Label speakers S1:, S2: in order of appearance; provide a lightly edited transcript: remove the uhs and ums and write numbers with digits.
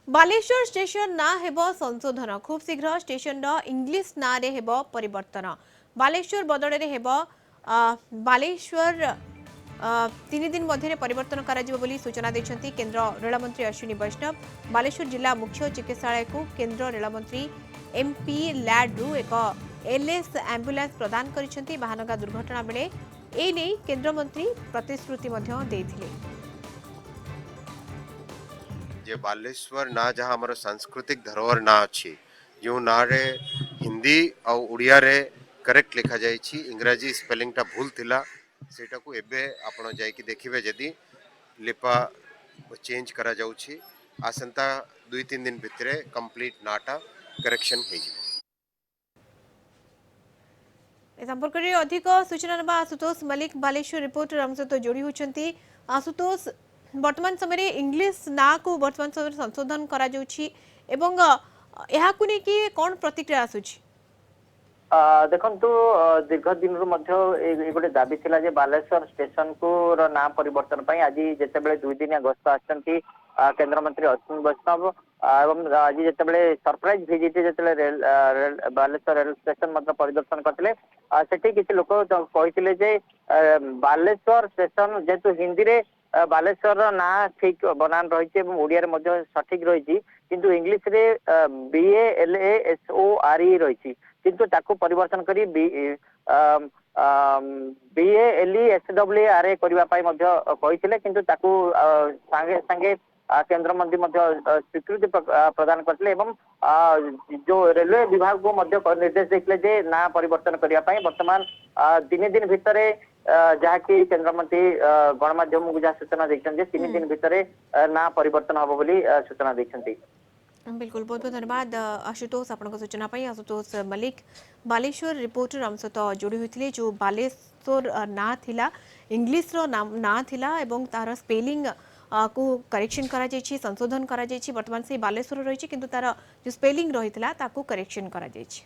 S1: Baleshwar station ना हेबो संशोधन खूब शीघ्र स्टेशन इंग्लिश ना रे हेबो परिवर्तन बालेश्वर बदल रे हेबो बालेश्वर 3 दिन मध्य परिवर्तन कराजिबो बोली सूचना दैछंती केंद्र रेल मंत्री अश्विनी वैष्णव। बालेश्वर जिला मुख्य चिकित्सालय को केंद्र रेल मंत्री एमपी लैड रु एक एलएस एम्बुलेंस प्रदान करिसेंती। महानगा दुर्घटना बेले ए नै केंद्र मंत्री प्रतिश्रुति मध्य देथिले।
S2: जे बालेश्वर ना जहाँ हमर सांस्कृतिक धरोहर ना अच्छी जो ना रे हिंदी और उड़िया रे करेक्ट लिखा जाई छी इंग्रजी स्पेलिंग टा भूल थिला सेटा को एबे आपण जाई कि देखिबे जदी लिपा चेंज करा जाउछि आसंता 2-3 दिन भितरे कंप्लीट नाटा करेक्शन हे
S1: ए संपर्क में अधिक सूचना नबा आशुतोष मलिक बालेश्वर रिपोर्टर हम सहित जोड़ी होती। आशुतोष वर्तमान समय इंग्लिश ना को वर्तमान समय संशोधन करा जाउछि एवं एहाकु ने कि कोन प्रतिक्रिया आसुछि?
S3: देखंतु दीर्घ दिन रु मध्य ए गोटे दाबी थिला जे बालेश्वर स्टेशन को नाम परिवर्तन पई आज जेतेबेले 2 दिनिया गस्त आछंती केंद्र मंत्री अश्विनी वैष्णव एवं आज जेतेबेले सरप्राइज विजिट जेतेबेले रेल बालेश्वर रेल स्टेशन मतलब परिदर्शन करथिले सेठी किछि लोक कहिथिले जे बालेश्वर स्टेशन जेतु हिंदी रे बालेश्वर ना ठीक बनान रही ओडिया रे मध्य सठिक रही किंतु इंग्लिश रे BALASORE रही किंतु ताकू परिवर्तन करी BALESWARE करबा पाई मध्य कहिथिले किंतु ताकू संगे संगे केंद्र मंत्री मध्य स्वीकृति प्रदान करथिले एवं जो रेलवे विभाग को मध्य निर्देश देथिले जे ना परिवर्तन करबा पाई वर्तमान दिन दिन भितरे जहाँकि केंद्र मंत्री गणमाध्यम को जहाँ सूचना देखते 3 दिन भितर ना परिवर्तन हम बोली सूचना देखते।
S1: बिल्कुल बहुत बहुत धन्यवाद आशुतोष आपन सूचना पाई। आशुतोष मलिक बालेश्वर रिपोर्टर हम सहित जोड़ी होते जो बालेश्वर ना थिला इंग्लिश रो ना थिला एवं तार स्पेलिंग को करेक्शन करा जायछि संशोधन करा जायछि वर्तमान से बालेश्वर रही किंतु तार जो स्पेलिंग रही ताकू करेक्शन करा जायछि।